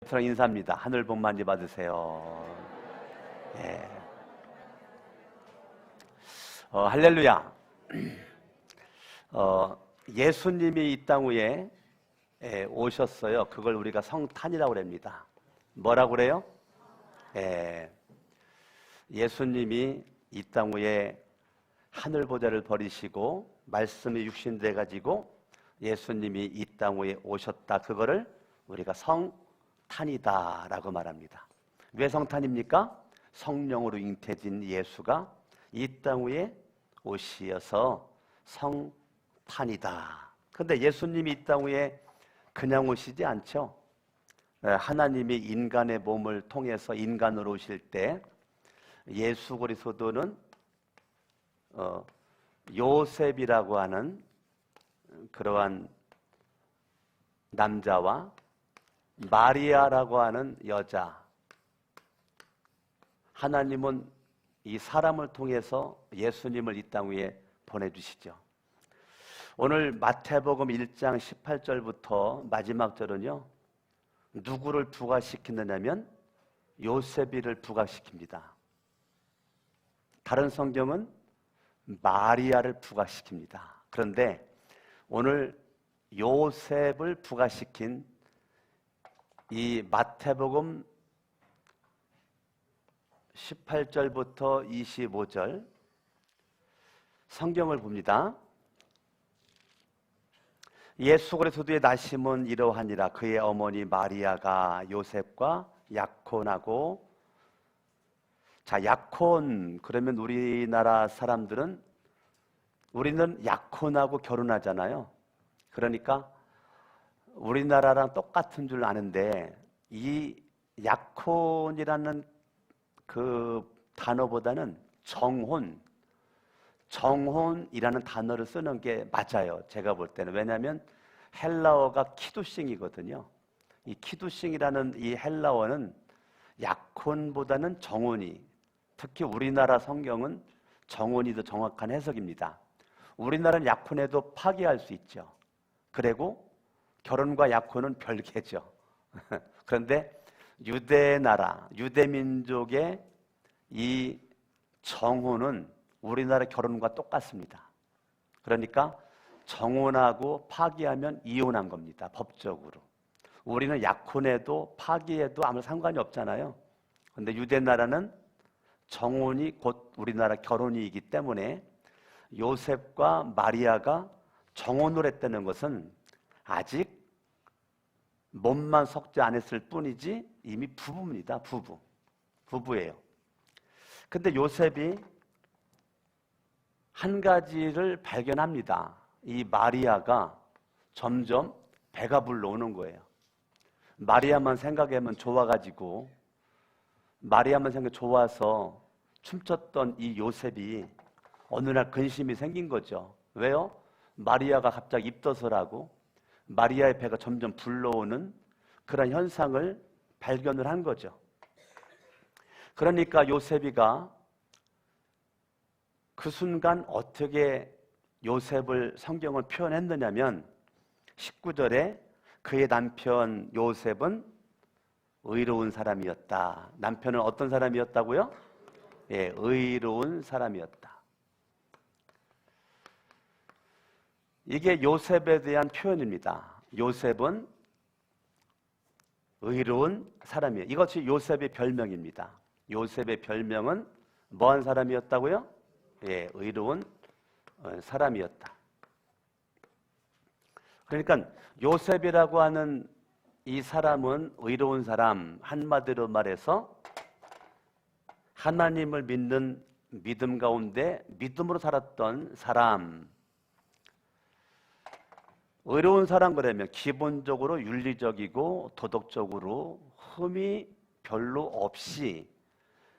베트남 인사입니다. 하늘 복 많이 받으세요. 예. 할렐루야. 예수님이 이 땅 위에 오셨어요. 그걸 우리가 성탄이라고 합니다. 뭐라고 그래요? 예수님이 이 땅 위에 하늘 보좌를 버리시고 말씀이 육신돼 가지고 예수님이 이 땅 위에 오셨다. 그거를 우리가 성탄이다라고 말합니다. 왜 성탄입니까? 성령으로 잉태된 예수가 이 땅 위에 오시어서 성탄이다. 그런데 예수님이 이 땅 위에 그냥 오시지 않죠. 하나님이 인간의 몸을 통해서 인간으로 오실 때 예수 그리스도는 요셉이라고 하는 그러한 남자와 마리아라고 하는 여자, 하나님은 이 사람을 통해서 예수님을 이 땅 위에 보내주시죠. 오늘 마태복음 1장 18절부터 마지막 절은요, 누구를 부각시키느냐면 요셉이를 부각시킵니다. 다른 성경은 마리아를 부각시킵니다. 그런데 오늘 요셉을 부각시킨 이 마태복음 18절부터 25절 성경을 봅니다. 예수 그리스도의 나심은 이러하니라. 그의 어머니 마리아가 요셉과 약혼하고, 자, 약혼 그러면 우리나라 사람들은 우리는 약혼하고 결혼하잖아요. 그러니까 우리나라랑 똑같은 줄 아는데 이 약혼이라는 그 단어보다는 정혼이라는 단어를 쓰는 게 맞아요. 제가 볼 때는. 왜냐하면 헬라어가 키두싱이거든요. 이 키두싱이라는 이 헬라어는 약혼보다는 정혼이, 특히 우리나라 성경은 정혼이 더 정확한 해석입니다. 우리나라는 약혼해도 파기할 수 있죠. 그리고 결혼과 약혼은 별개죠. 그런데 유대나라, 유대민족의 이 정혼은 우리나라 결혼과 똑같습니다. 그러니까 정혼하고 파기하면 이혼한 겁니다. 법적으로. 우리는 약혼해도 파기해도 아무 상관이 없잖아요. 그런데 유대나라는 정혼이 곧 우리나라 결혼이기 때문에 요셉과 마리아가 정혼을 했다는 것은 아직 몸만 섞지 않았을 뿐이지 이미 부부입니다. 부부예요. 근데 요셉이 한 가지를 발견합니다. 이 마리아가 점점 배가 불러오는 거예요. 마리아만 생각하면 좋아가지고, 마리아만 생각 좋아서 춤췄던 이 요셉이 어느 날 근심이 생긴 거죠. 왜요? 마리아가 갑자기 입덧을 마리아의 배가 점점 불러오는 그런 현상을 발견을 한 거죠. 그러니까 요셉이가 그 순간 어떻게 요셉을 성경을 표현했느냐면 19절에 그의 남편 요셉은 의로운 사람이었다. 남편은 어떤 사람이었다고요? 예, 의로운 사람이었다. 이게 요셉에 대한 표현입니다. 요셉은 의로운 사람이에요. 이것이 요셉의 별명입니다. 요셉의 별명은 뭐한 사람이었다고요? 예, 의로운 사람이었다. 그러니까 요셉이라고 하는 이 사람은 의로운 사람, 한마디로 말해서 하나님을 믿는 믿음 가운데 믿음으로 살았던 사람. 의로운 사람 그러면 기본적으로 윤리적이고 도덕적으로 흠이 별로 없이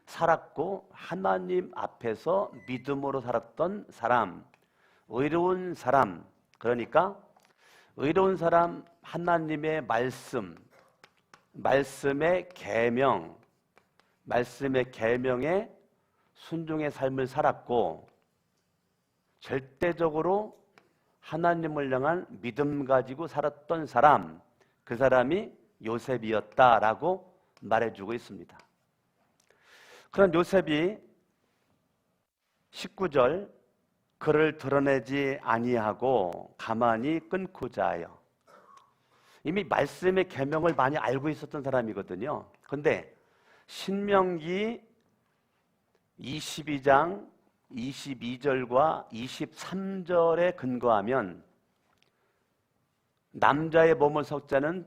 살았고 하나님 앞에서 믿음으로 살았던 사람, 의로운 사람. 그러니까 의로운 사람, 하나님의 말씀, 말씀의 계명, 말씀의 계명에 순종의 삶을 살았고 절대적으로 하나님을 향한 믿음 가지고 살았던 사람, 그 사람이 요셉이었다라고 말해주고 있습니다. 그런 요셉이 19절 그를 드러내지 아니하고 가만히 끊고자 하여, 이미 말씀의 계명을 많이 알고 있었던 사람이거든요. 그런데 신명기 22장 22절과 23절에 근거하면 남자의 몸을 섞자는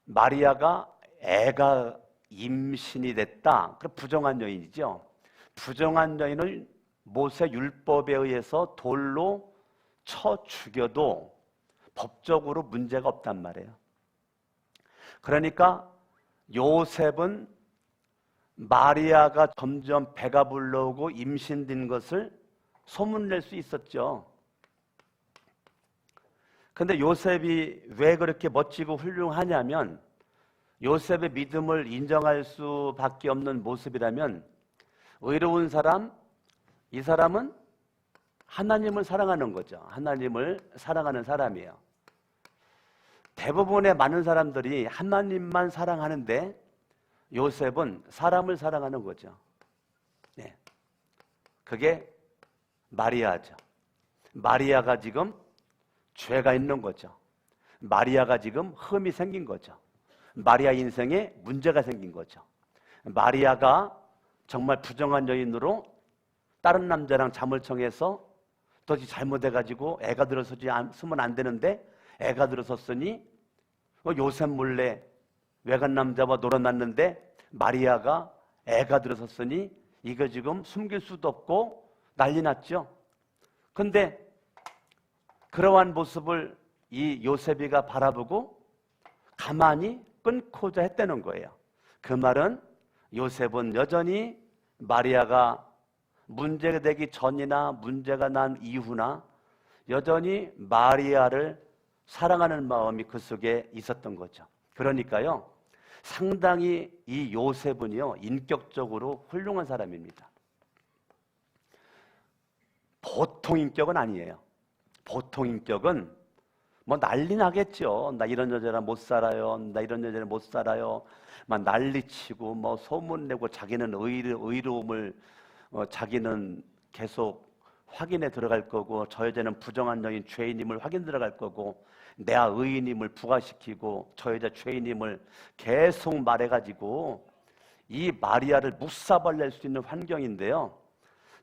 마리아가 애가 임신이 됐다. 그럼 부정한 여인이죠. 부정한 여인을 모세 율법에 의해서 돌로 쳐 죽여도 법적으로 문제가 없단 말이에요. 그러니까 요셉은 마리아가 점점 배가 불러오고 임신된 것을 소문낼 수 있었죠. 그런데 요셉이 왜 그렇게 멋지고 훌륭하냐면, 요셉의 믿음을 인정할 수밖에 없는 모습이라면, 의로운 사람, 이 사람은 하나님을 사랑하는 거죠. 하나님을 사랑하는 사람이에요. 대부분의 많은 사람들이 하나님만 사랑하는데 요셉은 사람을 사랑하는 거죠. 네. 그게 마리아죠. 마리아가 지금 죄가 있는 거죠. 마리아가 지금 흠이 생긴 거죠. 마리아 인생에 문제가 생긴 거죠. 마리아가 정말 부정한 여인으로 다른 남자랑 잠을 청해서 도저히 잘못해가지고 애가 들어서면 안 되는데 애가 들어섰으니 요셉 몰래 외간 남자와 놀아났는데 마리아가 애가 들어섰으니 이거 지금 숨길 수도 없고 난리 났죠. 근데 그러한 모습을 이 요셉이가 바라보고 가만히 끊고자 했다는 거예요. 그 말은 요셉은 여전히 마리아가 문제가 되기 전이나 문제가 난 이후나 여전히 마리아를 사랑하는 마음이 그 속에 있었던 거죠. 그러니까요, 상당히 이 요셉은요, 인격적으로 훌륭한 사람입니다. 보통 인격은 아니에요. 보통 인격은 뭐 난리 나겠죠. 나 이런 여자랑 못 살아요. 나 이런 여자랑 못 살아요. 막 난리치고 뭐 소문내고 자기는 의로움을 자기는 계속 확인에 들어갈 거고, 저 여자는 부정한 여인 죄인임을 확인 들어갈 거고, 내가 의인임을 부각시키고 저 여자 죄인임을 계속 말해가지고 이 마리아를 묵사발낼 수 있는 환경인데요,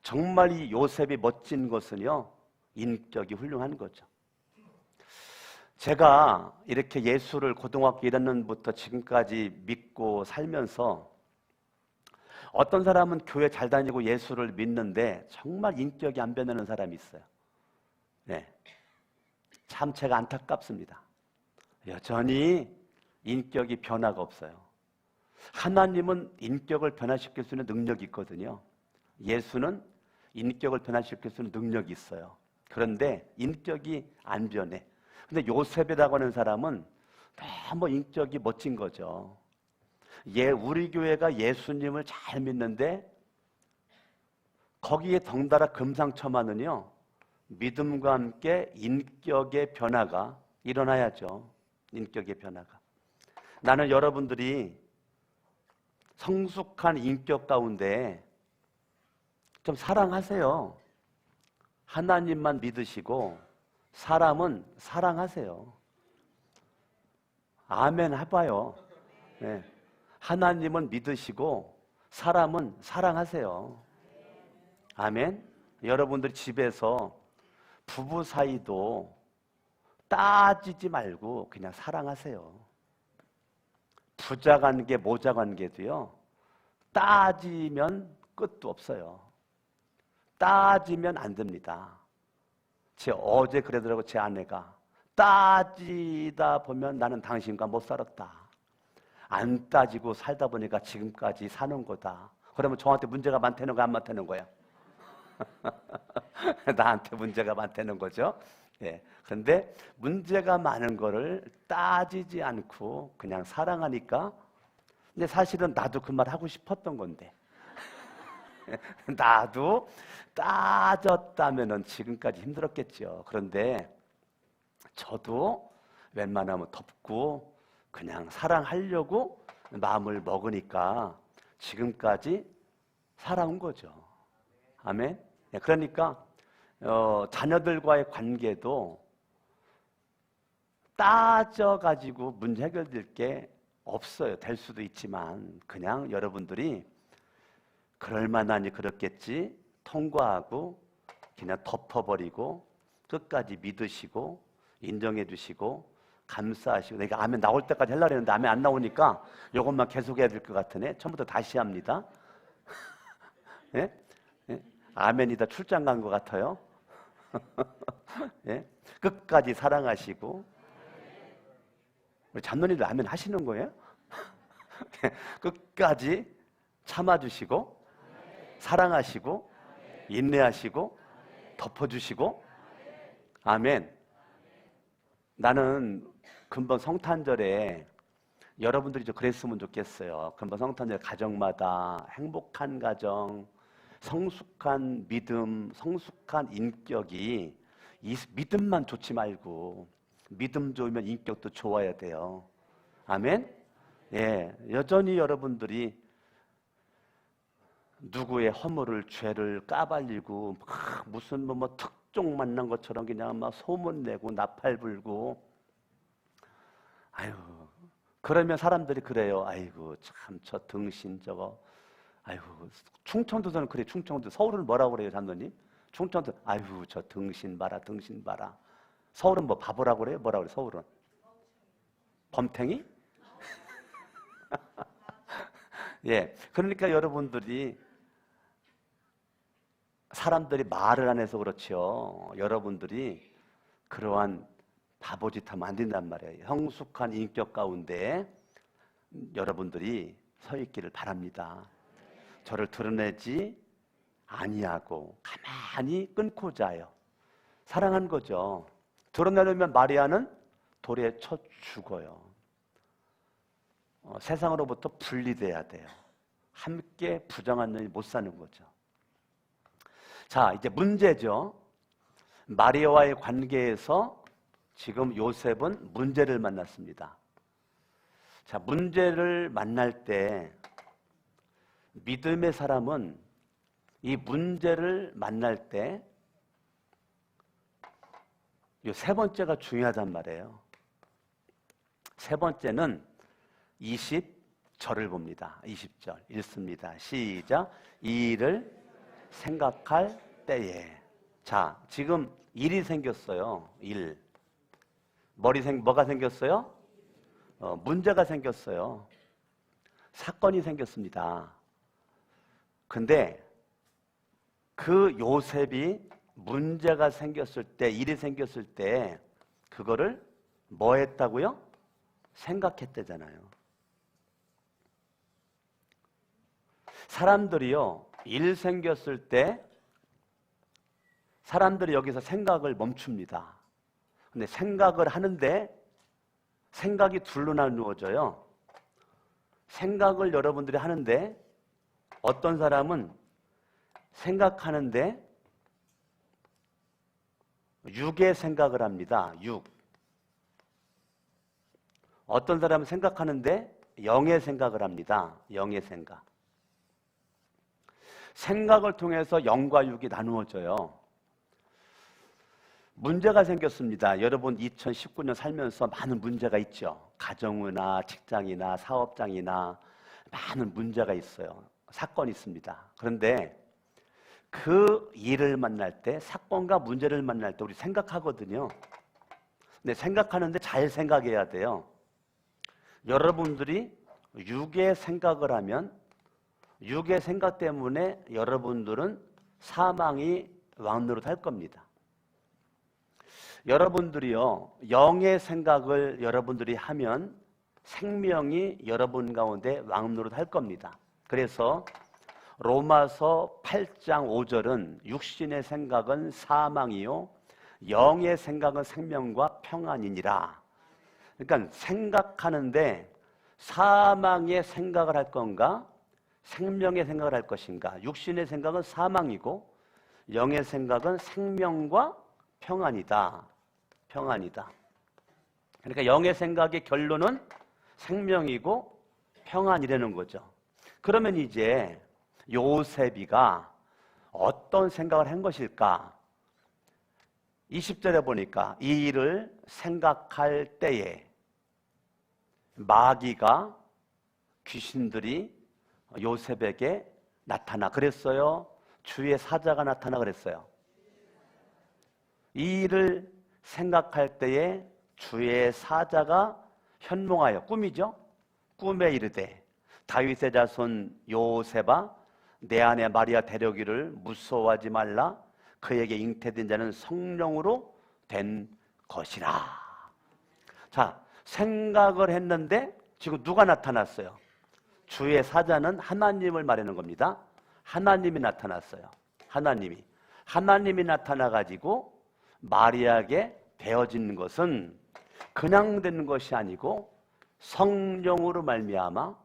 정말 이 요셉이 멋진 것은요, 인격이 훌륭한 거죠. 제가 이렇게 예수를 고등학교 1학년부터 지금까지 믿고 살면서 어떤 사람은 교회 잘 다니고 예수를 믿는데 정말 인격이 안 변하는 사람이 있어요. 네, 참 제가 안타깝습니다. 여전히 인격이 변화가 없어요. 하나님은 인격을 변화시킬 수 있는 능력이 있거든요. 예수는 인격을 변화시킬 수 있는 능력이 있어요. 그런데 인격이 안 변해. 근데 요셉이라고 하는 사람은 너무 인격이 멋진 거죠. 우리 교회가 예수님을 잘 믿는데 거기에 덩달아 금상첨화는요, 믿음과 함께 인격의 변화가 일어나야죠. 인격의 변화가. 나는 여러분들이 성숙한 인격 가운데 좀 사랑하세요. 하나님만 믿으시고 사람은 사랑하세요. 아멘 해봐요. 네. 하나님은 믿으시고 사람은 사랑하세요. 아멘. 여러분들 집에서 부부 사이도 따지지 말고 그냥 사랑하세요. 부자 관계, 모자 관계도요, 따지면 끝도 없어요. 따지면 안 됩니다. 어제 그러더라고, 제 아내가. 따지다 보면 나는 당신과 못 살았다. 안 따지고 살다 보니까 지금까지 사는 거다. 그러면 저한테 문제가 많다는 거야, 안 많다는 거야? 나한테 문제가 많다는 거죠. 예. 그런데 문제가 많은 거를 따지지 않고 그냥 사랑하니까, 근데 사실은 나도 그 말 하고 싶었던 건데 나도 따졌다면은 지금까지 힘들었겠죠. 그런데 저도 웬만하면 덮고 그냥 사랑하려고 마음을 먹으니까 지금까지 살아온 거죠. 아멘. 그러니까 자녀들과의 관계도 따져가지고 문제 해결될 게 없어요. 될 수도 있지만 그냥 여러분들이 그럴만하니 그렇겠지 통과하고 그냥 덮어버리고 끝까지 믿으시고 인정해 주시고 감사하시고, 내가 아멘 나올 때까지 하려고 했는데 아멘 안 나오니까 이것만 계속 해야 될 것 같으네. 처음부터 다시 합니다. 예? 예? 아멘이다 출장 간 것 같아요. 예? 끝까지 사랑하시고, 우리 잡노님들 아멘 하시는 거예요? 끝까지 참아주시고 사랑하시고 인내하시고 덮어주시고. 아멘. 나는 금번 성탄절에 여러분들이 좀 그랬으면 좋겠어요. 금번 성탄절 가정마다 행복한 가정, 성숙한 믿음, 성숙한 인격이, 이 믿음만 좋지 말고 믿음 좋으면 인격도 좋아야 돼요. 아멘. 예, 여전히 여러분들이 누구의 허물을 죄를 까발리고 막 무슨 뭐 특종 만난 것처럼 그냥 막 소문내고 나팔 불고, 아유, 그러면 사람들이 그래요. 아이고 참 저 등신 저거, 아이고 충청도에서는 그래. 충청도, 서울은 뭐라고 그래요 장로님? 충청도 아이고 저 등신 봐라 등신 봐라. 서울은 뭐 바보라고 그래요? 뭐라고 그래요 서울은? 범탱이? 예, 그러니까 여러분들이, 사람들이 말을 안 해서 그렇죠. 여러분들이 그러한 바보짓 하면 안 된단 말이에요. 성숙한 인격 가운데 여러분들이 서 있기를 바랍니다. 저를 드러내지 아니하고 가만히 끊고 자요. 사랑한 거죠. 드러내려면 마리아는 돌에 쳐 죽어요. 세상으로부터 분리돼야 돼요. 함께 부정한 년이 못 사는 거죠. 자, 이제 문제죠. 마리아와의 관계에서 지금 요셉은 문제를 만났습니다. 자, 문제를 만날 때 믿음의 사람은 이 문제를 만날 때 이 세 번째가 중요하단 말이에요. 세 번째는 20절을 봅니다. 20절 읽습니다. 시작. 이 일을 생각할 때에. 자, 지금 일이 생겼어요. 일. 뭐가 생겼어요? 문제가 생겼어요. 사건이 생겼습니다. 근데 그 요셉이 문제가 생겼을 때, 일이 생겼을 때 그거를 뭐 했다고요? 생각했대잖아요. 사람들이요, 일 생겼을 때 사람들이 여기서 생각을 멈춥니다. 근데 생각을 하는데 생각이 둘로 나누어져요. 생각을 여러분들이 하는데 어떤 사람은 생각하는데 육의 생각을 합니다. 육. 어떤 사람은 생각하는데 영의 생각을 합니다. 영의 생각. 생각을 통해서 영과 육이 나누어져요. 문제가 생겼습니다. 여러분 2019년 살면서 많은 문제가 있죠. 가정이나 직장이나 사업장이나 많은 문제가 있어요. 사건이 있습니다. 그런데 그 일을 만날 때, 사건과 문제를 만날 때 우리 생각하거든요. 근데 생각하는데 잘 생각해야 돼요. 여러분들이 육의 생각을 하면 육의 생각 때문에 여러분들은 사망이 왕노릇할 겁니다. 여러분들이요, 영의 생각을 여러분들이 하면 생명이 여러분 가운데 왕노릇할 겁니다. 그래서 로마서 8장 5절은 육신의 생각은 사망이요 영의 생각은 생명과 평안이니라. 그러니까 생각하는데 사망의 생각을 할 건가 생명의 생각을 할 것인가. 육신의 생각은 사망이고 영의 생각은 생명과 평안이다. 평안이다. 그러니까 영의 생각의 결론은 생명이고 평안이라는 거죠. 그러면 이제 요셉이가 어떤 생각을 한 것일까? 20절에 보니까 이 일을 생각할 때에 마귀가, 귀신들이 요셉에게 나타나 그랬어요? 주의 사자가 나타나 그랬어요? 이 일을 생각할 때에 주의 사자가 현몽하여, 꿈이죠? 꿈에 이르되 다윗의 자손 요셉아, 내 아내 마리아 데려오기를 무서워하지 말라. 그에게 잉태된 자는 성령으로 된 것이라. 자, 생각을 했는데 지금 누가 나타났어요? 주의 사자는 하나님을 말하는 겁니다. 하나님이 나타났어요. 하나님이 나타나가지고 마리아에게 되어진 것은 그냥 된 것이 아니고 성령으로 말미암아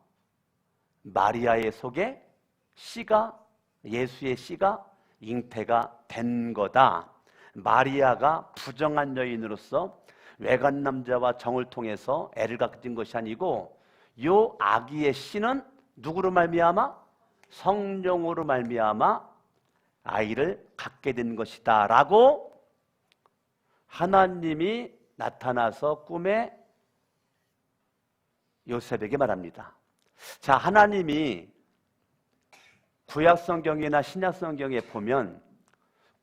마리아의 속에 씨가, 예수의 씨가 잉태가 된 거다. 마리아가 부정한 여인으로서 외간 남자와 정을 통해서 애를 가진 것이 아니고 요 아기의 씨는 누구로 말미암아? 성령으로 말미암아 아이를 갖게 된 것이다 라고 하나님이 나타나서 꿈에 요셉에게 말합니다. 자, 하나님이 구약성경이나 신약성경에 보면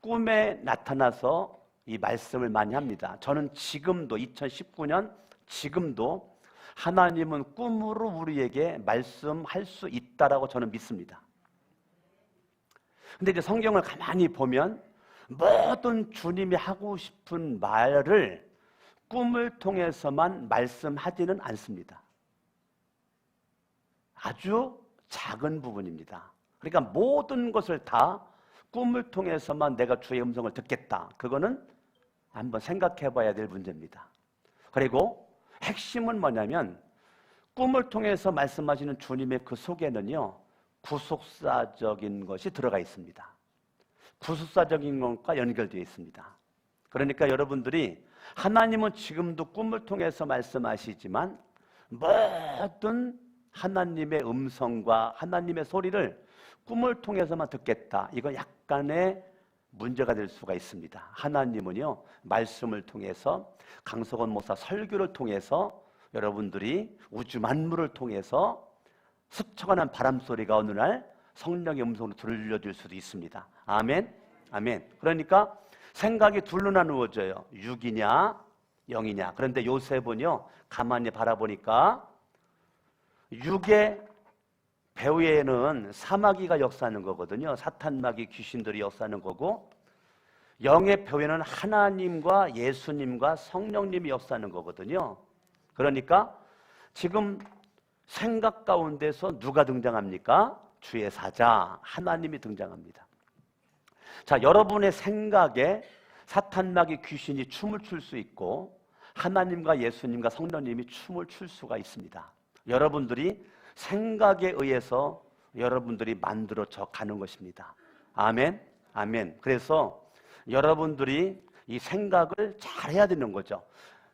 꿈에 나타나서 이 말씀을 많이 합니다. 저는 지금도 2019년 지금도 하나님은 꿈으로 우리에게 말씀할 수 있다라고 저는 믿습니다. 근데 이제 성경을 가만히 보면 모든 주님이 하고 싶은 말을 꿈을 통해서만 말씀하지는 않습니다. 아주 작은 부분입니다. 그러니까 모든 것을 다 꿈을 통해서만 내가 주의 음성을 듣겠다. 그거는 한번 생각해 봐야 될 문제입니다. 그리고 핵심은 뭐냐면 꿈을 통해서 말씀하시는 주님의 그 속에는요, 구속사적인 것이 들어가 있습니다. 구속사적인 것과 연결되어 있습니다. 그러니까 여러분들이 하나님은 지금도 꿈을 통해서 말씀하시지만 모든 하나님의 음성과 하나님의 소리를 꿈을 통해서만 듣겠다. 이거 약간의 문제가 될 수가 있습니다. 하나님은요, 말씀을 통해서, 강석원 목사 설교를 통해서, 여러분들이 우주 만물을 통해서 스쳐가는 바람 소리가 어느 날 성령의 음성으로 들려줄 수도 있습니다. 아멘, 아멘. 그러니까 생각이 둘로 나누어져요. 육이냐 영이냐. 그런데 요셉은요, 가만히 바라보니까 육의 배후에는 사마귀가 역사하는 거거든요. 사탄마귀, 귀신들이 역사하는 거고, 영의 배후에는 하나님과 예수님과 성령님이 역사하는 거거든요. 그러니까 지금 생각 가운데서 누가 등장합니까? 주의 사자, 하나님이 등장합니다. 자, 여러분의 생각에 사탄마귀, 귀신이 춤을 출 수 있고 하나님과 예수님과 성령님이 춤을 출 수가 있습니다. 여러분들이 생각에 의해서 여러분들이 만들어져 가는 것입니다. 아멘, 아멘. 그래서 여러분들이 이 생각을 잘 해야 되는 거죠.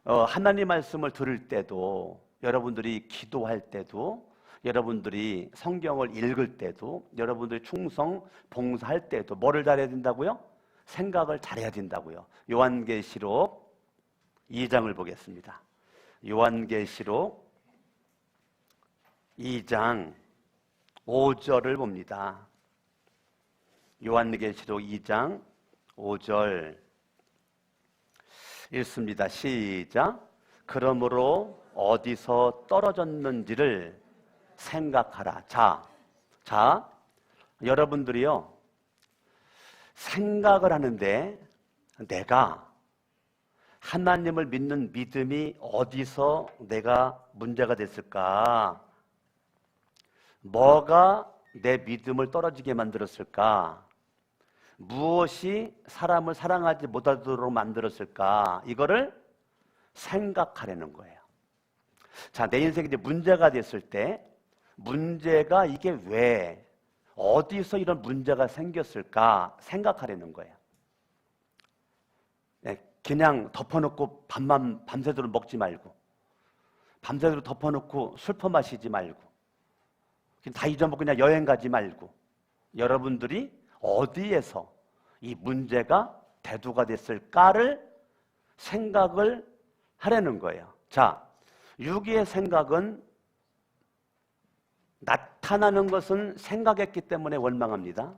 하나님 말씀을 들을 때도, 여러분들이 기도할 때도, 여러분들이 성경을 읽을 때도, 여러분들이 충성, 봉사할 때도 뭐를 잘해야 된다고요? 생각을 잘해야 된다고요. 요한계시록 2장을 보겠습니다. 요한계시록 2장 5절을 봅니다. 요한계시록 2장 5절 읽습니다. 시작. 그러므로 어디서 떨어졌는지를 생각하라. 자, 여러분들이요, 생각을 하는데 내가 하나님을 믿는 믿음이 어디서 내가 문제가 됐을까? 뭐가 내 믿음을 떨어지게 만들었을까? 무엇이 사람을 사랑하지 못하도록 만들었을까? 이거를 생각하려는 거예요. 자, 내 인생에 이제 문제가 됐을 때, 문제가 이게 왜, 어디서 이런 문제가 생겼을까? 생각하려는 거예요. 네, 그냥 덮어놓고 밤새도록 먹지 말고, 밤새도록 덮어놓고 술 퍼마시지 말고 다 잊어먹고 그냥 여행 가지 말고 여러분들이 어디에서 이 문제가 대두가 됐을까를 생각을 하려는 거예요. 자, 유기의 생각은 나타나는 것은 생각했기 때문에 원망합니다.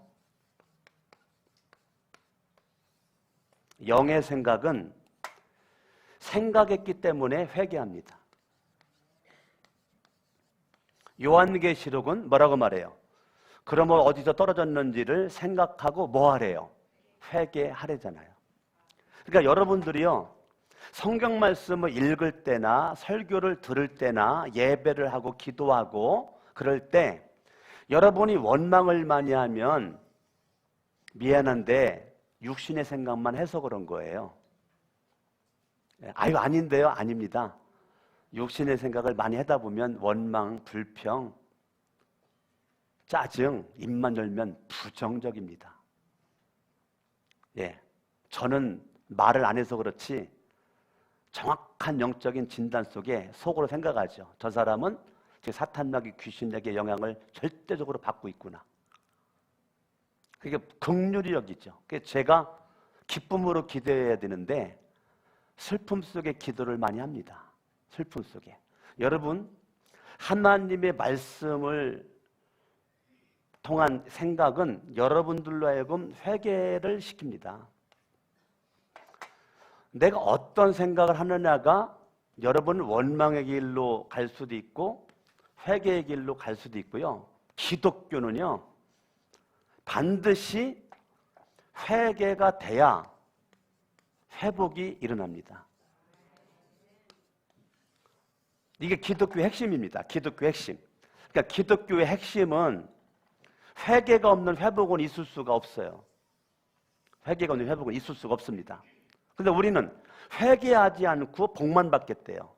영의 생각은 생각했기 때문에 회개합니다. 요한계시록은 뭐라고 말해요? 그러면 어디서 떨어졌는지를 생각하고 뭐 하래요? 회개하래잖아요. 그러니까 여러분들이요, 성경 말씀을 읽을 때나 설교를 들을 때나 예배를 하고 기도하고 그럴 때 여러분이 원망을 많이 하면 미안한데 육신의 생각만 해서 그런 거예요. 아유, 아닌데요? 아닙니다. 육신의 생각을 많이 하다 보면 원망, 불평, 짜증, 입만 열면 부정적입니다. 예, 저는 말을 안 해서 그렇지 정확한 영적인 진단 속에 속으로 생각하죠. 저 사람은 지금 사탄마귀 귀신에게 영향을 절대적으로 받고 있구나. 그게 긍휼히 여기죠. 제가 기쁨으로 기도해야 되는데 슬픔 속에 기도를 많이 합니다. 슬픔 속에. 여러분, 하나님의 말씀을 통한 생각은 여러분들로 하여금 회개를 시킵니다. 내가 어떤 생각을 하느냐가 여러분 원망의 길로 갈 수도 있고 회개의 길로 갈 수도 있고요. 기독교는요, 반드시 회개가 돼야 회복이 일어납니다. 이게 기독교의 핵심입니다. 기독교의 핵심. 그러니까 기독교의 핵심은 회개가 없는 회복은 있을 수가 없어요. 회개가 없는 회복은 있을 수가 없습니다. 근데 우리는 회개하지 않고 복만 받겠대요.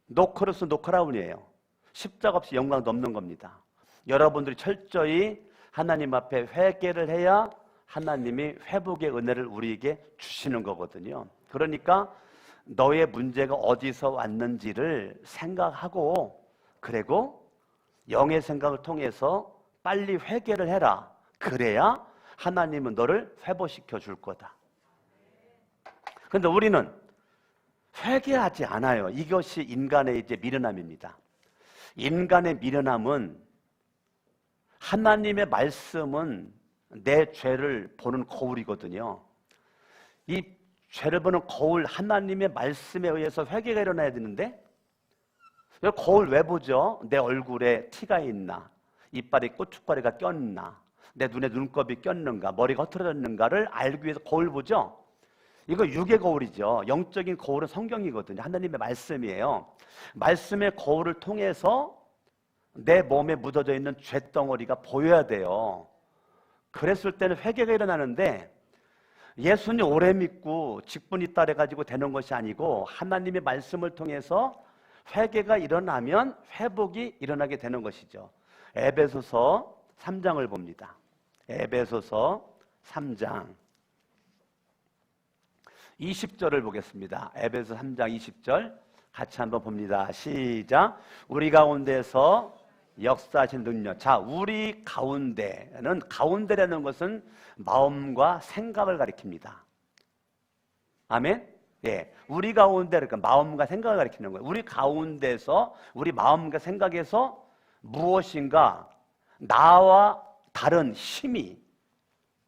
노크로스 노크라운이에요. 십자가 없이 영광도 없는 겁니다. 여러분들이 철저히 하나님 앞에 회개를 해야 하나님이 회복의 은혜를 우리에게 주시는 거거든요. 그러니까 너의 문제가 어디서 왔는지를 생각하고 그리고 영의 생각을 통해서 빨리 회개를 해라. 그래야 하나님은 너를 회복시켜 줄 거다. 그런데 우리는 회개하지 않아요. 이것이 인간의 이제 미련함입니다. 인간의 미련함은 하나님의 말씀은 내 죄를 보는 거울이거든요. 이 죄를 보는 거울, 하나님의 말씀에 의해서 회개가 일어나야 되는데 거울 왜 보죠? 내 얼굴에 티가 있나? 이빨에 고춧가루가 꼈나? 내 눈에 눈곱이 꼈는가? 머리가 흐트러졌는가를 알기 위해서 거울 보죠? 이거 육의 거울이죠. 영적인 거울은 성경이거든요. 하나님의 말씀이에요. 말씀의 거울을 통해서 내 몸에 묻어져 있는 죄덩어리가 보여야 돼요. 그랬을 때는 회개가 일어나는데 예수님 오래 믿고 직분이 따라가지고 되는 것이 아니고 하나님의 말씀을 통해서 회개가 일어나면 회복이 일어나게 되는 것이죠. 에베소서 3장을 봅니다. 에베소서 3장 20절을 보겠습니다. 에베소 3장 20절 같이 한번 봅니다. 시작. 우리 가운데서 역사하신 능력. 자, 우리 가운데는, 가운데라는 것은 마음과 생각을 가리킵니다. 아멘? 예. 우리 가운데, 그러니까 마음과 생각을 가리키는 거예요. 우리 가운데서, 우리 마음과 생각에서 무엇인가 나와 다른 힘이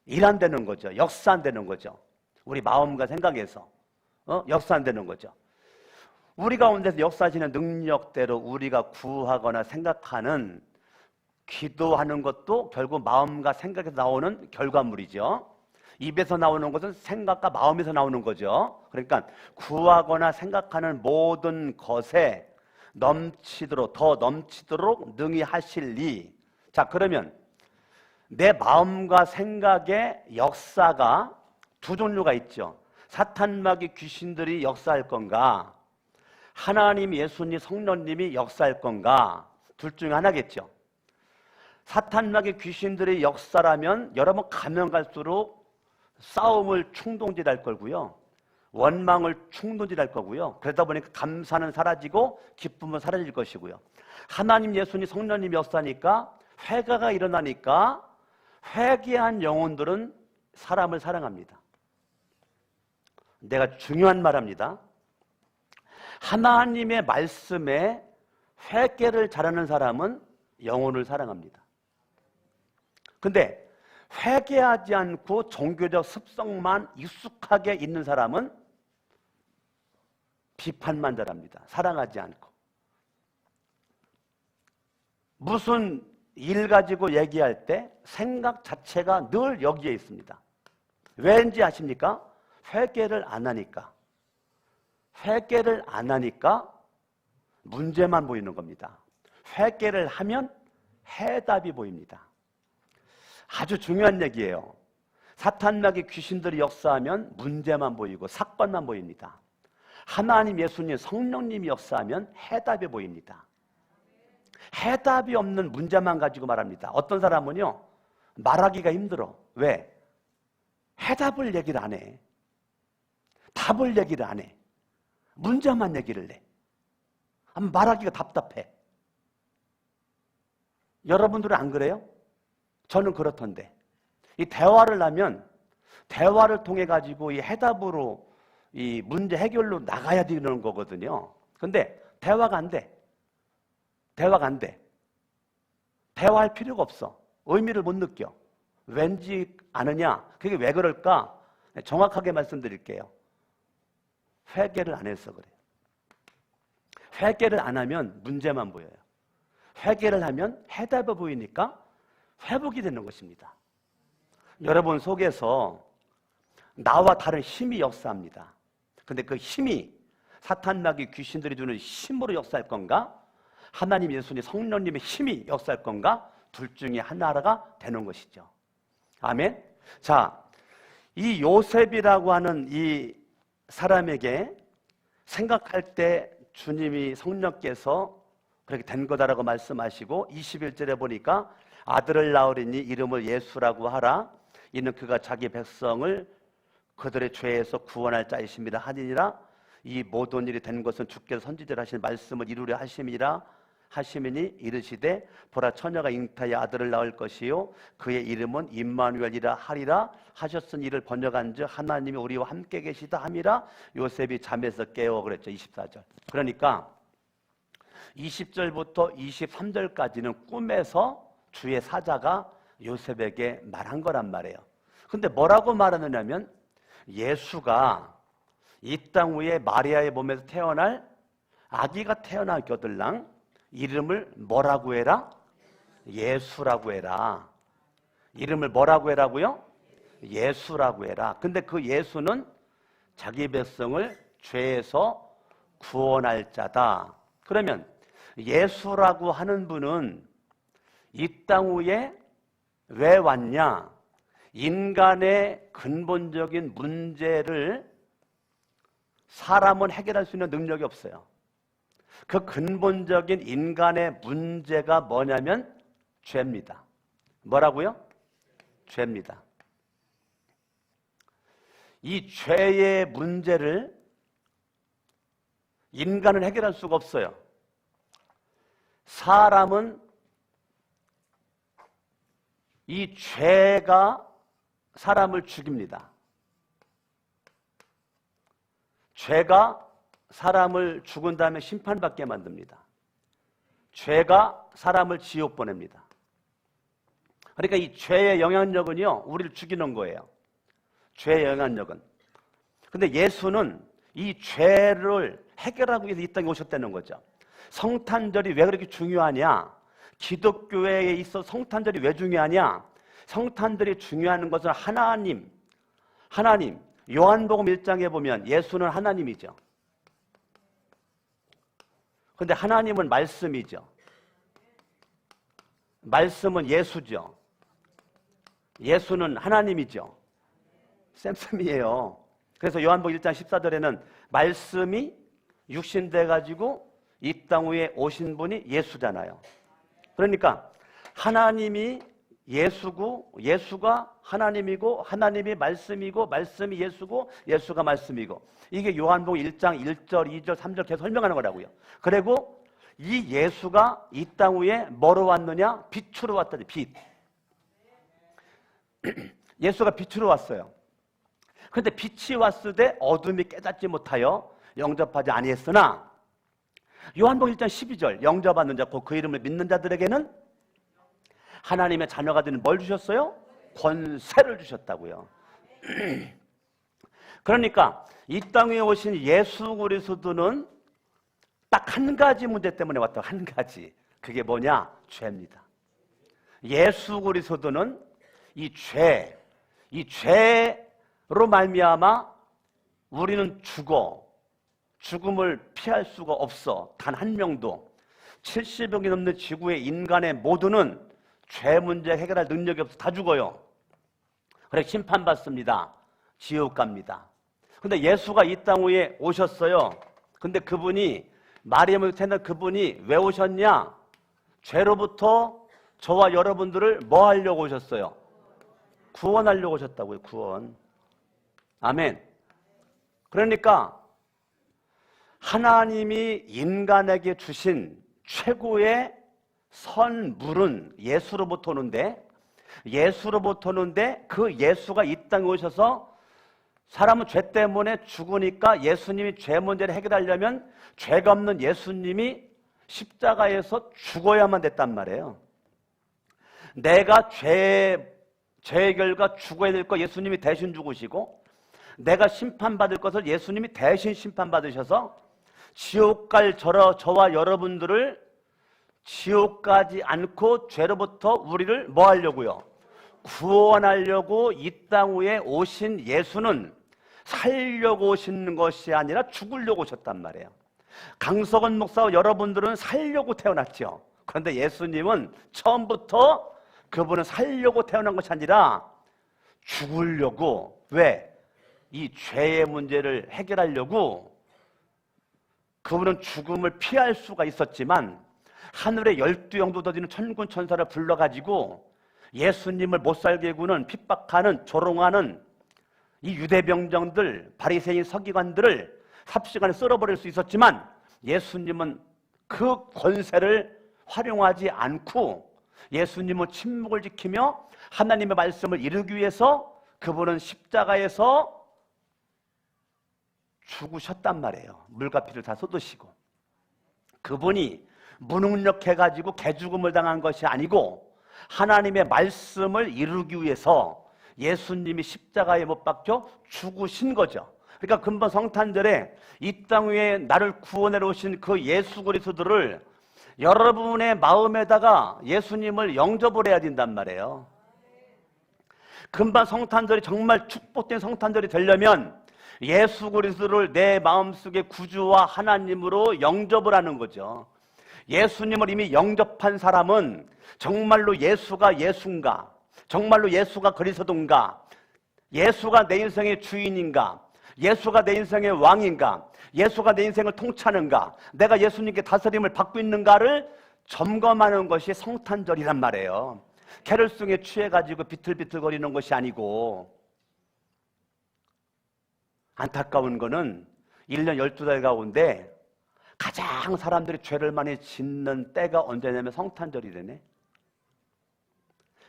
일한다는 거죠. 역사한다는 거죠. 우리 마음과 생각에서 역사한다는 거죠. 우리 가운데서 역사하시는 능력대로 우리가 구하거나 생각하는, 기도하는 것도 결국 마음과 생각에서 나오는 결과물이죠. 입에서 나오는 것은 생각과 마음에서 나오는 거죠. 그러니까 구하거나 생각하는 모든 것에 넘치도록, 더 넘치도록 능히 하실리. 자, 그러면 내 마음과 생각의 역사가 두 종류가 있죠. 사탄마귀 귀신들이 역사할 건가, 하나님, 예수님, 성령님이 역사할 건가, 둘 중에 하나겠죠. 사탄마귀 귀신들의 역사라면 여러분 가면 갈수록 싸움을 충동질할 거고요. 원망을 충돌할 거고요. 그러다 보니까 감사는 사라지고 기쁨은 사라질 것이고요. 하나님, 예수님, 성령님 역사니까 회개가 일어나니까 회개한 영혼들은 사람을 사랑합니다. 내가 중요한 말합니다. 하나님의 말씀에 회개를 잘하는 사람은 영혼을 사랑합니다. 근데 회개하지 않고 종교적 습성만 익숙하게 있는 사람은 비판만 잘합니다. 사랑하지 않고. 무슨 일 가지고 얘기할 때 생각 자체가 늘 여기에 있습니다. 왠지 아십니까? 회개를 안 하니까. 회개를 안 하니까 문제만 보이는 겁니다. 회개를 하면 해답이 보입니다. 아주 중요한 얘기예요. 사탄마귀 귀신들이 역사하면 문제만 보이고 사건만 보입니다. 하나님, 예수님, 성령님이 역사하면 해답이 보입니다. 해답이 없는 문제만 가지고 말합니다. 어떤 사람은요, 말하기가 힘들어. 왜? 해답을 얘기를 안 해. 답을 얘기를 안 해. 문제만 얘기를 해. 말하기가 답답해. 여러분들은 안 그래요? 저는 그렇던데. 이 대화를 하면 대화를 통해 가지고 이 해답으로 이 문제 해결로 나가야 되는 거거든요. 근데 대화가 안 돼. 대화가 안 돼. 대화할 필요가 없어. 의미를 못 느껴. 왠지 아느냐? 그게 왜 그럴까? 정확하게 말씀드릴게요. 회개를 안 해서 그래요. 회개를 안 하면 문제만 보여요. 회개를 하면 해답이 보이니까 회복이 되는 것입니다. 여러분 속에서 나와 다른 힘이 역사합니다. 근데 그 힘이 사탄마귀 귀신들이 주는 힘으로 역사할 건가? 하나님, 예수님, 성령님의 힘이 역사할 건가? 둘 중에 하나가 되는 것이죠. 아멘. 자, 이 요셉이라고 하는 이 사람에게 생각할 때 주님이, 성령께서 그렇게 된 거다라고 말씀하시고 21절에 보니까 아들을 낳으리니 이름을 예수라고 하라. 이는 그가 자기 백성을 그들의 죄에서 구원할 자이십니다 하니라. 이 모든 일이 된 것은 주께서 선지자로 하신 말씀을 이루려 하심이라 하시미니 이르시되 보라 처녀가 잉타의 아들을 낳을 것이요 그의 이름은 임마누엘이라 하리라 하셨으니 이를 번역한즉 하나님이 우리와 함께 계시다 함이라. 요셉이 잠에서 깨어 그랬죠. 24절. 그러니까 20절부터 23절까지는 꿈에서 주의 사자가 요셉에게 말한 거란 말이에요. 근데 뭐라고 말하느냐면 예수가 이 땅 위에 마리아의 몸에서 태어날 아기가 태어나거들랑 이름을 뭐라고 해라? 예수라고 해라. 이름을 뭐라고 해라고요? 예수라고 해라. 근데 그 예수는 자기 백성을 죄에서 구원할 자다. 그러면 예수라고 하는 분은 이 땅 위에 왜 왔냐? 인간의 근본적인 문제를 사람은 해결할 수 있는 능력이 없어요. 그 근본적인 인간의 문제가 뭐냐면 죄입니다. 뭐라고요? 죄입니다. 이 죄의 문제를 인간은 해결할 수가 없어요. 사람은 이 죄가 사람을 죽입니다. 죄가 사람을 죽은 다음에 심판받게 만듭니다. 죄가 사람을 지옥 보냅니다. 그러니까 이 죄의 영향력은요, 우리를 죽이는 거예요. 죄의 영향력은. 근데 예수는 이 죄를 해결하기 위해서 이 땅에 오셨다는 거죠. 성탄절이 왜 그렇게 중요하냐? 기독교에 있어 성탄절이 왜 중요하냐? 성탄절이 중요한 것은 하나님. 요한복음 1장에 보면 예수는 하나님이죠. 그런데 하나님은 말씀이죠. 말씀은 예수죠. 예수는 하나님이죠. 쌤쌤이에요. 그래서 요한복음 1장 14절에는 말씀이 육신돼 가지고 이 땅 위에 오신 분이 예수잖아요. 그러니까 하나님이 예수고 예수가 하나님이고 하나님이 말씀이고 말씀이 예수고 예수가 말씀이고 이게 요한복음 1장 1절, 2절, 3절 계속 설명하는 거라고요. 그리고 이 예수가 이 땅 위에 뭐로 왔느냐? 빛으로 왔다니 빛. 예수가 빛으로 왔어요. 그런데 빛이 왔을 때 어둠이 깨닫지 못하여 영접하지 아니했으나 요한복음 1장 12절 영접하는 자 곧 그 이름을 믿는 자들에게는 하나님의 자녀가 되는 뭘 주셨어요? 권세를 주셨다고요. 그러니까 이 땅에 오신 예수 그리스도는 딱 한 가지 문제 때문에 왔다. 한 가지. 그게 뭐냐? 죄입니다. 예수 그리스도는 이 죄로 말미암아 우리는 죽음을 피할 수가 없어. 단 한 명도. 70억이 넘는 지구의 인간의 모두는 죄 문제 해결할 능력이 없어. 다 죽어요. 그래 심판받습니다. 지옥 갑니다. 근데 예수가 이 땅 위에 오셨어요. 근데 그분이 마리아를 태어난 그분이 왜 오셨냐? 죄로부터 저와 여러분들을 뭐 하려고 오셨어요? 구원하려고 오셨다고요. 구원. 아멘. 그러니까 하나님이 인간에게 주신 최고의 선물은 예수로부터 오는데 그 예수가 이 땅에 오셔서 사람은 죄 때문에 죽으니까 예수님이 죄 문제를 해결하려면 죄가 없는 예수님이 십자가에서 죽어야만 됐단 말이에요. 내가 죄의 결과 죽어야 될 거 예수님이 대신 죽으시고 내가 심판받을 것을 예수님이 대신 심판받으셔서 지옥 갈 저와 여러분들을 지옥 가지 않고 죄로부터 우리를 뭐 하려고요? 구원하려고 이 땅 위에 오신 예수는 살려고 오신 것이 아니라 죽으려고 오셨단 말이에요. 강석원 목사와 여러분들은 살려고 태어났죠. 그런데 예수님은 처음부터 그분은 살려고 태어난 것이 아니라 죽으려고. 왜? 이 죄의 문제를 해결하려고. 그분은 죽음을 피할 수가 있었지만 하늘의 12영도 더디는 천군 천사를 불러가지고 예수님을 못살게 구는 핍박하는 조롱하는 이 유대병정들 바리새인 서기관들을 삽시간에 쓸어버릴 수 있었지만 예수님은 그 권세를 활용하지 않고 예수님은 침묵을 지키며 하나님의 말씀을 이루기 위해서 그분은 십자가에서 죽으셨단 말이에요. 물과 피를 다 쏟으시고. 그분이 무능력해가지고 개죽음을 당한 것이 아니고 하나님의 말씀을 이루기 위해서 예수님이 십자가에 못 박혀 죽으신 거죠. 그러니까 금방 성탄절에 이 땅 위에 나를 구원해 오신 그 예수 그리스도를 여러분의 마음에다가 예수님을 영접을 해야 된단 말이에요. 금방 성탄절이 정말 축복된 성탄절이 되려면 예수 그리스도를 내 마음속에 구주와 하나님으로 영접을 하는 거죠. 예수님을 이미 영접한 사람은 정말로 예수가 예수인가? 정말로 예수가 그리스도인가? 예수가 내 인생의 주인인가? 예수가 내 인생의 왕인가? 예수가 내 인생을 통치하는가? 내가 예수님께 다스림을 받고 있는가를 점검하는 것이 성탄절이란 말이에요. 캐럴송에 취해가지고 비틀비틀거리는 것이 아니고. 안타까운 거는 1년 12달 가운데 가장 사람들이 죄를 많이 짓는 때가 언제냐면 성탄절이래네.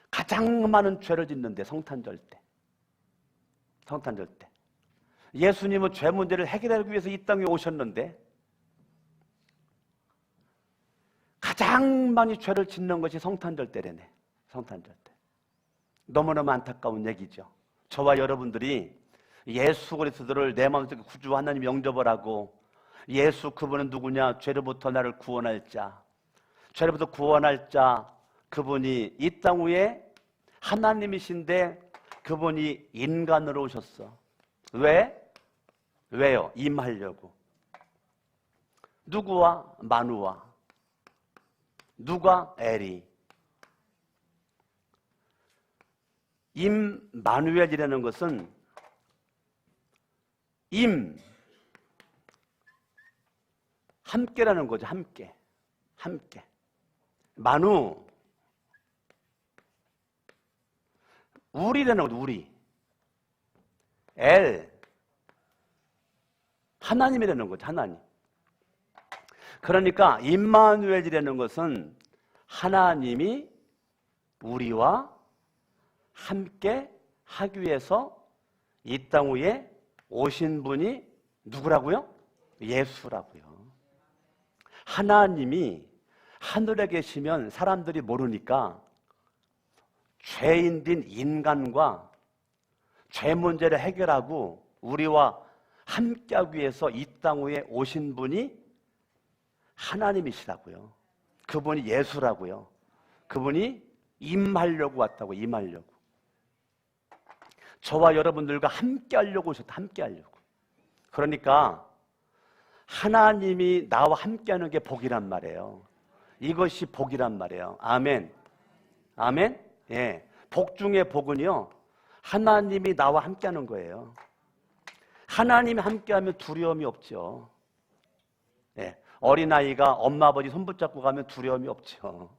가장 많은 죄를 짓는데 성탄절 때. 성탄절 때. 예수님은 죄 문제를 해결하기 위해서 이 땅에 오셨는데 가장 많이 죄를 짓는 것이 성탄절 때래네. 성탄절 때. 너무너무 안타까운 얘기죠. 저와 여러분들이 예수 그리스도를 내 마음속에 구주 하나님 영접을 하고 예수 그분은 누구냐? 죄로부터 나를 구원할 자. 죄로부터 구원할 자. 그분이 이 땅 위에 하나님이신데 그분이 인간으로 오셨어. 왜? 왜요? 임하려고. 누구와? 마누와. 누가? 에리. 임마누엘이라는 것은 함께라는 거죠. 함께. 마누. 우리라는 것, 우리. 엘. 하나님이라는 거죠, 하나님. 그러니까 임마누엘이라는 것은 하나님이 우리와 함께 하기 위해서 이 땅 위에 오신 분이 누구라고요? 예수라고요. 하나님이 하늘에 계시면 사람들이 모르니까 죄인된 인간과 죄 문제를 해결하고 우리와 함께하기 위해서 이 땅 위에 오신 분이 하나님이시라고요. 그분이 예수라고요. 그분이 임하려고 왔다고, 임하려고. 저와 여러분들과 함께하려고 오셨다, 함께하려고. 그러니까 하나님이 나와 함께하는 게 복이란 말이에요. 이것이 복이란 말이에요. 아멘. 아멘. 예. 복 중에 복은요, 하나님이 나와 함께하는 거예요. 하나님이 함께하면 두려움이 없죠. 예. 어린아이가 엄마 아버지 손 붙잡고 가면 두려움이 없죠.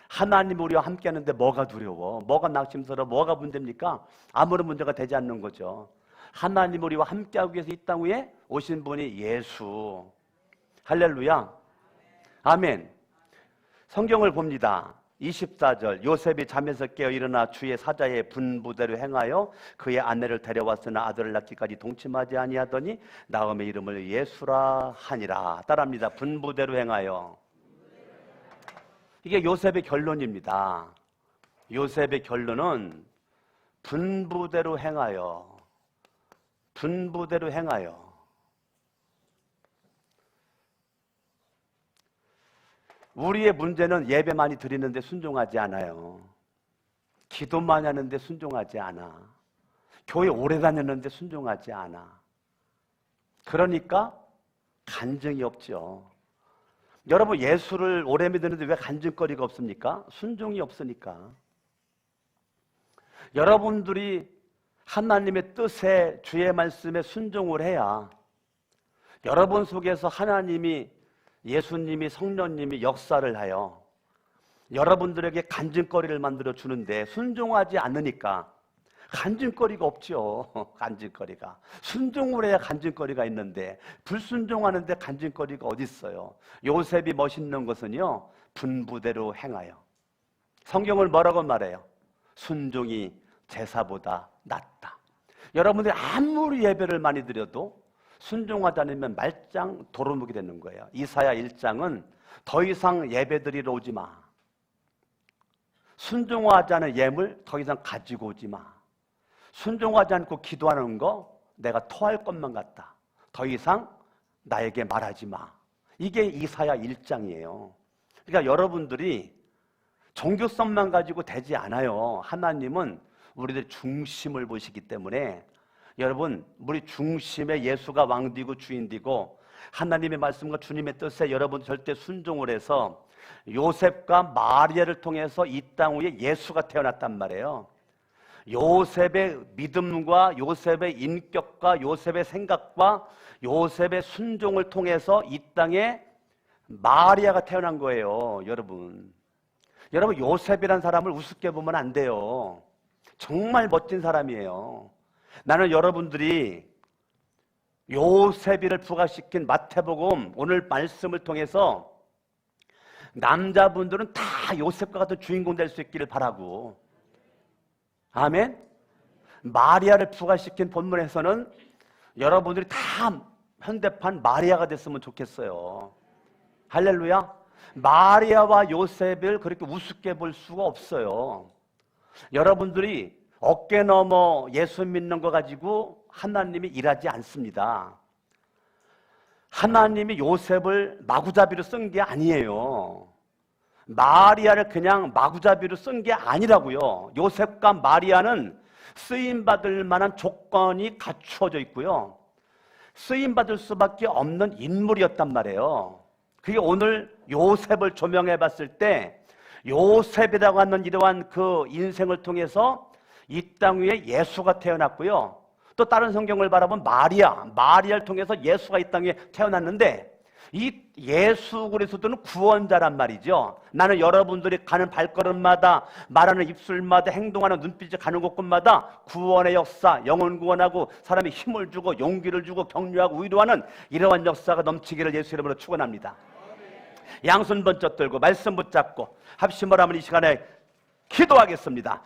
하나님 우리와 함께하는데 뭐가 두려워? 뭐가 낙심스러워? 뭐가 문제입니까? 아무런 문제가 되지 않는 거죠. 하나님 우리와 함께하기 위해서 이 땅 위에 오신 분이 예수. 할렐루야. 아멘. 성경을 봅니다. 24절, 요셉이 잠에서 깨어 일어나 주의 사자의 분부대로 행하여 그의 아내를 데려왔으나 아들을 낳기까지 동침하지 아니하더니 나음의 이름을 예수라 하니라. 따라합니다. 분부대로 행하여. 이게 요셉의 결론입니다. 요셉의 결론은 분부대로 행하여. 분부대로 행하여. 우리의 문제는 예배 많이 드리는데 순종하지 않아요. 기도 많이 하는데 순종하지 않아. 교회 오래 다녔는데 순종하지 않아. 그러니까 간증이 없죠. 여러분, 예수를 오래 믿었는데 왜 간증거리가 없습니까? 순종이 없으니까. 여러분들이 하나님의 뜻에, 주의 말씀에 순종을 해야 여러분 속에서 하나님이, 예수님이, 성령님이 역사를 하여 여러분들에게 간증거리를 만들어 주는데 순종하지 않으니까 간증거리가 없죠. 간증거리가. 순종을 해야 간증거리가 있는데 불순종하는데 간증거리가 어디 있어요? 요셉이 멋있는 것은요, 분부대로 행하여. 성경을 뭐라고 말해요? 순종이 제사보다 낫다. 여러분들이 아무리 예배를 많이 드려도 순종하지 않으면 말짱 도루묵이 되는 거예요. 이사야 1장은 더 이상 예배드리러 오지 마. 순종하지 않은 예물 더 이상 가지고 오지 마. 순종하지 않고 기도하는 거 내가 토할 것만 같다. 더 이상 나에게 말하지 마. 이게 이사야 1장이에요. 그러니까 여러분들이 종교성만 가지고 되지 않아요. 하나님은 우리들 중심을 보시기 때문에 여러분, 우리 중심에 예수가 왕되고 주인되고 하나님의 말씀과 주님의 뜻에 여러분 절대 순종을 해서 요셉과 마리아를 통해서 이 땅 위에 예수가 태어났단 말이에요. 요셉의 믿음과 요셉의 인격과 요셉의 생각과 요셉의 순종을 통해서 이 땅에 마리아가 태어난 거예요. 여러분, 요셉이란 사람을 우습게 보면 안 돼요. 정말 멋진 사람이에요. 나는 여러분들이 요셉이를 부각시킨 마태복음 오늘 말씀을 통해서 남자분들은 다 요셉과 같은 주인공 될 수 있기를 바라고. 아멘. 마리아를 부각시킨 본문에서는 여러분들이 다 현대판 마리아가 됐으면 좋겠어요. 할렐루야. 마리아와 요셉을 그렇게 우습게 볼 수가 없어요. 여러분들이 어깨 넘어 예수 믿는 거 가지고 하나님이 일하지 않습니다. 하나님이 요셉을 마구잡이로 쓴 게 아니에요. 마리아를 그냥 마구잡이로 쓴 게 아니라고요. 요셉과 마리아는 쓰임받을 만한 조건이 갖추어져 있고요. 쓰임받을 수밖에 없는 인물이었단 말이에요. 그게 오늘 요셉을 조명해 봤을 때 요셉이라고 하는 이러한 그 인생을 통해서 이 땅 위에 예수가 태어났고요. 또 다른 성경을 바라보면 마리아를 통해서 예수가 이 땅에 태어났는데 이 예수 그리스도는 구원자란 말이죠. 나는 여러분들이 가는 발걸음마다, 말하는 입술마다, 행동하는 눈빛이 가는 곳곳마다 구원의 역사, 영혼 구원하고 사람이 힘을 주고 용기를 주고 격려하고 위로하는 이러한 역사가 넘치기를 예수 이름으로 축원합니다. 양손 번쩍 들고 말씀 붙잡고 합심을 하면 이 시간에 기도하겠습니다.